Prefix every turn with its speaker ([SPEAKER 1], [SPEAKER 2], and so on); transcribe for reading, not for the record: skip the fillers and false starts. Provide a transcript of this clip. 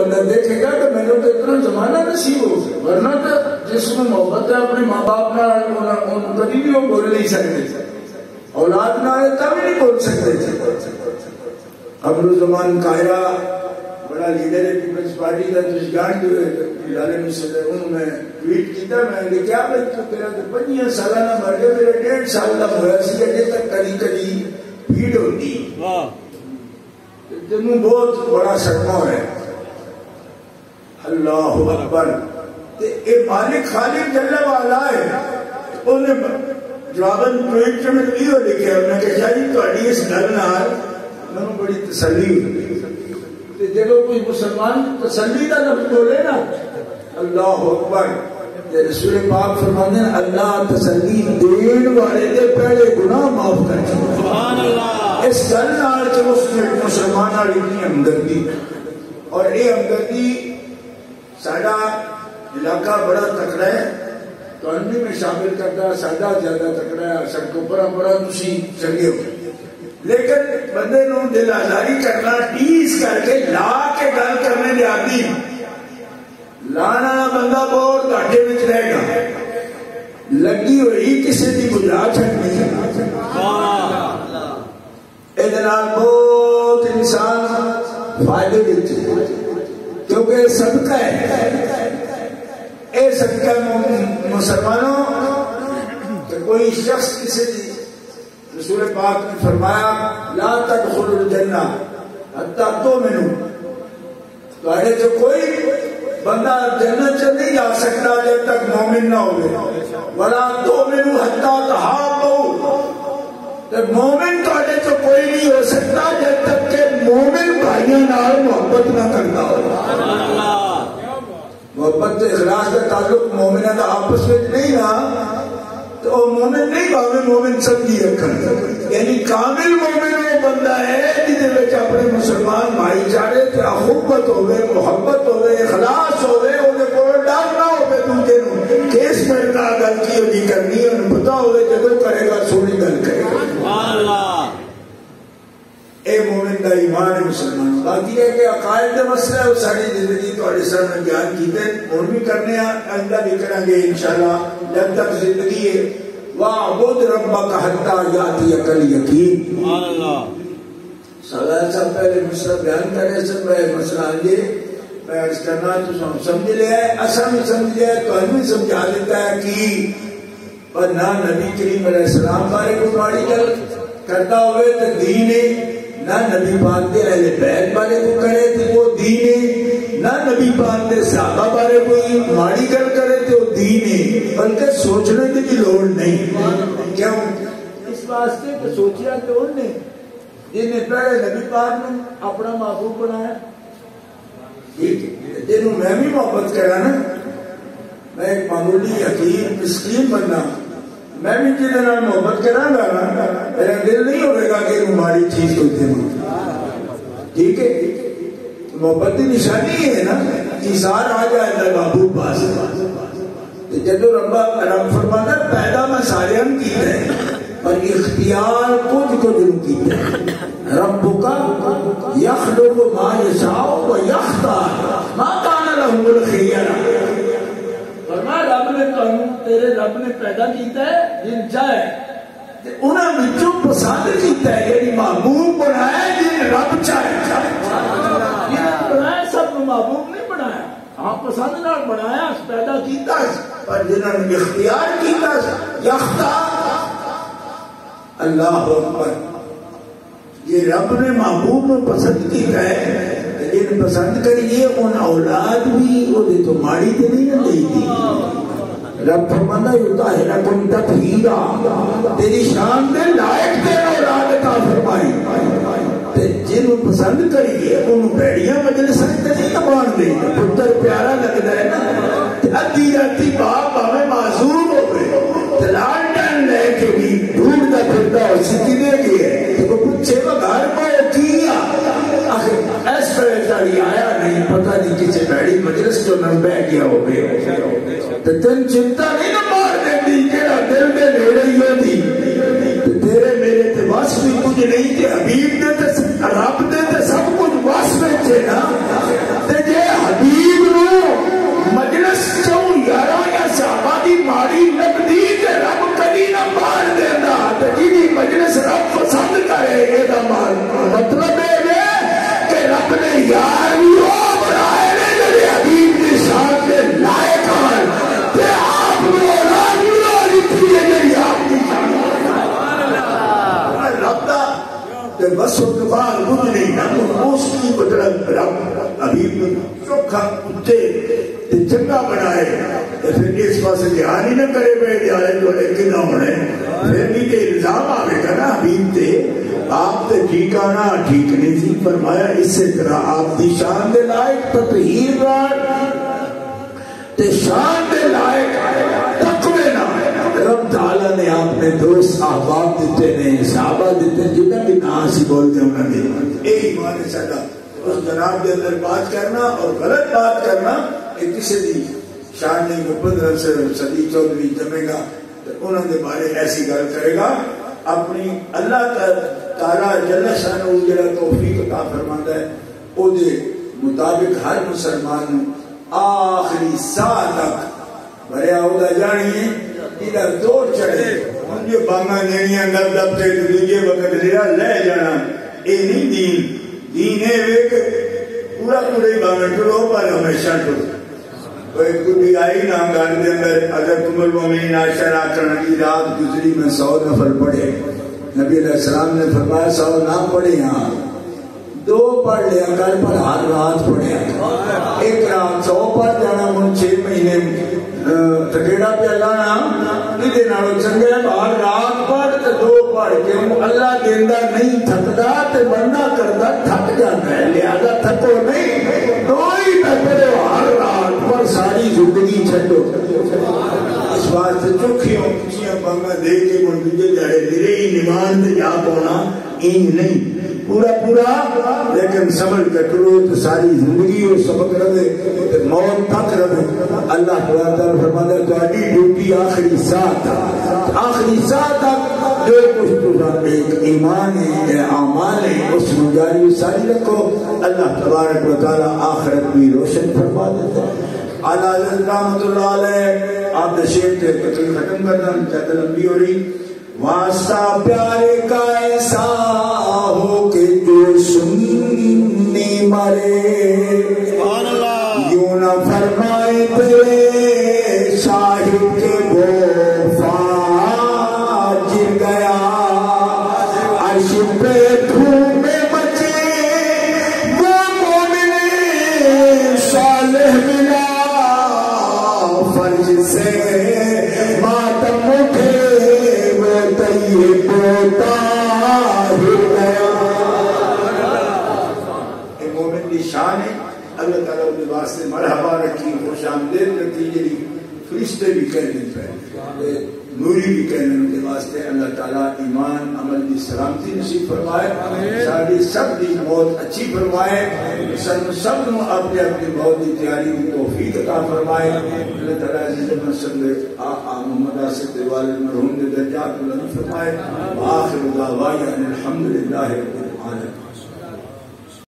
[SPEAKER 1] بندہ دیکھے گا کہ میں نے تو اتنا زمانہ نصیب ہو گیا، ورنہ تو جس میں محبت ہے اپنے ماں باپ نال کبھی بھی وہ بول نہیں سکتے، اولاد نال کبھی نہیں بول سکتے۔ ابو زمان قاہرہ بڑا لیڈر ہے پیپلز پارٹی کا، تو جان جو لالے میں صدر انہوں میں ٹویٹ کیتا، میں نے کیا بھائی تو تیرا تو 25 سالانہ مر گیا، میرا 1.5 سال کا ہوا سی اجے تک کدی کدی بھیڑ ہوتی، تینوں بہت بڑا صدمہ ہے۔ اللہ اکبر، اے مالک خالق جل والا ہے، انہیں جواباً ٹویٹ میں نہیں لکھا، میں کہ شاید تہاڈی اس گل نال مینوں بڑی تسلی ہوئی۔ جب کوئی مسلمان تسلی کا لفظ بولے نا اللہ اکبر، رسول پاک فرماتے ہیں اللہ تسلی دین والے دے پہلے گناہ معاف کر دے۔ سبحان اللہ۔ اس گل نال کہ اس نے مسلمان والی اتنی ہمدردی، اور یہ ہمدردی ساڈا علاقہ بڑا تکڑا ہے، تو انہی میں شامل کرتا ساڈا زیادہ تکڑا ہے، سڑکوں پر بڑا تسی چنگے ہو، لیکن بندے نو دل آزاری کرنا، ٹیز کر کے لا کے گل کرنے دے آدمی لانا بندہ بہت گھاٹے میں رہے گا، لگی ہوئی کسی کی بجا چھٹنی، بہت انسان فائدے دیتے، کیونکہ صدقہ ہے، اے صدقہ مسلمانوں کہ کوئی شخص کسی دی، رسول پاک نے فرمایا لا تدخلوا الجنہ حتی تؤمنوا، تہاڈے جو کوئی بندہ جنت سے نہیں جا سکتا جب تک مومن نہ ہو، ولا تؤمنوا حتی تحابوا، تو مومن تہاڈے تو کوئی نہیں ہو سکتا جب تک کہ مومن بھائیوں نال محبت نہ کرتا ہو۔ محبت اخلاص کا تعلق مومنوں کا آپس میں نہیں نا، تو مومن نہیں باوے مومن سمجھی رکھن، یعنی کامل مومن وہ بندہ ہے جہدے وچ اپنے مسلمان بھائی چارے تے اخوت ہوے، محبت ہوے، اخلاص ہوے، او دے کول ڈر نہ ہوے دوجے نوں کیس کرنا گل کی ہوئی کرنی ہے، انہوں پتہ ہوے جدوں کرے گا سونی گل کرے گا۔ سبحان اللہ، اے مومن دا ایمان ہے مسلمان۔ باقی ہے کہ عقائد دا مسئلہ ہے، وہ ساری زندگی تہاڈے سامنے بیان کیتے، ہن بھی کرنے ہیں، آئندہ بھی کریں گے انشاءاللہ جب تک زندگی ہے۔ وَاعْبُدْ رَبَّكَ حَتَّى يَأْتِيَكَ الْيَقِينُ۔ سبحان اللہ۔ سوال صاحب پہلے مسئلہ بیان کرنے سے میں مسئلہ آنجے میں عرض کرنا تو سمجھ لیا ہے، اصل میں سمجھ لیا ہے تو ہمیں سمجھا دیتا ہے کہ پر نہ نبی کریم علیہ السلام بارے کو ماڑی گل کرتا ہوئے تو دین ہے، نہ نبی پاک دے اہل بیت بارے کو کرے تو وہ دین ہے، نہ نبی پاک دے صحابہ بارے کوئی ماڑی گل کرے تو دین ہے، بلکہ سوچنے کی بھی لوڑ نہیں۔ کیوں؟ اس واسطے کہ سوچیا کہ انہوں نے جن نے پہلے نبی پاک نے اپنا محبوب بنایا، جنہوں میں بھی محبت کرا نا، میں ایک معمولی حقیر مسکین بننا، میں بھی جنہوں نے محبت کرا گا میرا دل نہیں ہوئے گا کہ ہماری چیز کو دے، ٹھیک ہے؟ محبت کی نشانی ہے نا، ایثار آ جائے اللہ محبوب پاس۔ جب رب فرماتا پیدا میں سارے ہم کی ہے پر اختیار کچھ کچھ کی ہے۔ ربک یخلق ما یشاء و یختار ما کان لهم الخیرہ، فرمایا رب نے تیرے رب نے پیدا کیتا ہے جن چاہے انہاں وچوں پسند کیتا ہے، یعنی محبوب بنایا ہے جن رب چاہے، یہ بنایا سب محبوب نہیں بنایا، ہاں پسند نال بنایا پیدا کیتا پر جنہوں نے اختیار کیتا یختار۔ اللہ اکبر، یہ رب نے محبوب میں پسند کیتا ہے، جن پسند کریے ان اولاد بھی وہ دے تو ماڑی تے نہیں دی تھی۔ رب فرماتا یطہرکم تطہیرا، تیری شان دے لائق تے اولاد عطا فرمائی، تے جن پسند کریے ان بھڑیاں مجلساں تے نہیں بان دے، پتر پیارا لگدا ہے نا، ادھی راتی باپ ہمیں معذور ہوئے لالٹن لے کے بھی ڈھونڈتا پھرتا ہو سکی دے گئے تو پوچھے وہ گھر پہ کیا آخر ایس پر چاڑی آیا نہیں، پتہ نہیں کسی بیڑی مجلس جو نہ بہ گیا ہو گئے تو تن چنتا نہیں نہ مار دیتی جیڑا دل میں نیڑے ہی ہوتی تیرے میرے تے واس بھی کچھ نہیں تے حبیب دے تے رب دے تے سب کچھ واس میں چھے نا تے جے یار بھی وہ بنائے نے جڑے حبیب کی شان کے لائق ہیں تے آپ کو اولاد بھی لکھی ہے جڑی آپ کی شان ربطہ تے بس اس کے بعد کچھ نہیں نہ اس کی مطلب رب حبیب چوکھا اٹھے تے چنگا بنائے تے پھر اس پاس دھیان ہی نہ کرے پہ دھیان جو لیکن نہ ہونے پھر بھی تے الزام آگے گا نا حبیب تے آپ تے ٹھیک آنا ٹھیک نہیں سی فرمایا اس طرح آپ دی شان دے لائق تطہیر رات تے شان دے لائق تقوی نہ رب تعالیٰ نے آپ نے دوست احباب دیتے نے صحابہ دیتے جنہیں بھی نام سی بول دے انہوں نے ایک ایمان ہے ساڈا اس جناب کے اندر بات کرنا اور غلط بات کرنا ایک کسی دی شان نہیں کو 15 سے صدی چودھری جمے گا تو انہوں نے بارے ایسی گل کرے گا اپنی اللہ تعالیٰ جل شانہ جڑا توفیق عطا فرماندا ہے او دے مطابق ہر مسلمان آخری ساہ تک بھرے آؤدا جانیے ادھر دوڑ چڑھے ان جو بانگا جنیاں گل دب کے دوجے وقت لیا لے جانا اے نہیں دین دین ہے ویک پورا پورا ہی بانگا ٹرو پر ہمیشہ ٹرو کوئی کبھی آئی نا گھر دے اندر اگر تمر مومنین عائشہ راکھنا کی رات گزری میں 100 نفر پڑھے نبی علیہ السلام نے فرمایا 100 نہ پڑھے ہاں 2 پڑھ لیا کل پر ہر رات پڑھے ایک رات 100 پڑھ جانا من 6 مہینے تکیڑا پہ اللہ نا ادھے نالو چنگے ہر رات پڑھ تے 2 پڑھ کے اللہ دیندہ نہیں تھکدا تے بندہ کردا تھک جاتا ہے لہذا تھکو نہیں 2 ہی پڑھو ہر رات پر ساری زندگی چھڈو اس بات سے چوکھیوں کچھیاں بانگا دے کے من دوجے جڑے میرے ہی نمان تے جا پونا این نہیں پورا پورا لیکن سمجھ کے کرو تو ساری زندگی وہ سبق رہے موت تک رہے اللہ تعالیٰ فرماتا ہے تہاڈی ڈیوٹی آخری ساہ تک جو کچھ تمہارا ایک ایمان ہے اعمال ہے اس میں جاری ساری رکھو اللہ تبارک و تعالیٰ آخرت بھی روشن فرما دیتا ہے اعلیٰ حضرت رحمۃ اللہ علیہ آپ شعر تے قتل ختم کرنا چاہتے لمبی ہو رہی واسطہ پیارے کا ایسا ہو کہ جو سننی مرے یوں نہ فرمائے تیرے شاہد کے وہ فاجر گیا عرش پہ دھومے مچے وہ مومن صالح ملا فرج سے ماتم اٹھے مومن کی شان ہے اللہ تعالیٰ کے واسطے مرحبا رکھی خوش آمدید رکھی جی فرشتے بھی کہنے پہ نوری بھی کہنے ان کے واسطے اللہ تعالیٰ ایمان عمل کی سلامتی نصیب فرمائے ساری سب کی موت اچھی فرمائے سب نو اپنے اپنی موت کی تیاری کی توفیق عطا فرمائے اللہ تعالیٰ عزیز محمد محمد آصف والد مرحوم درجات بلند فرمائے آخر دعوانا الحمدللہ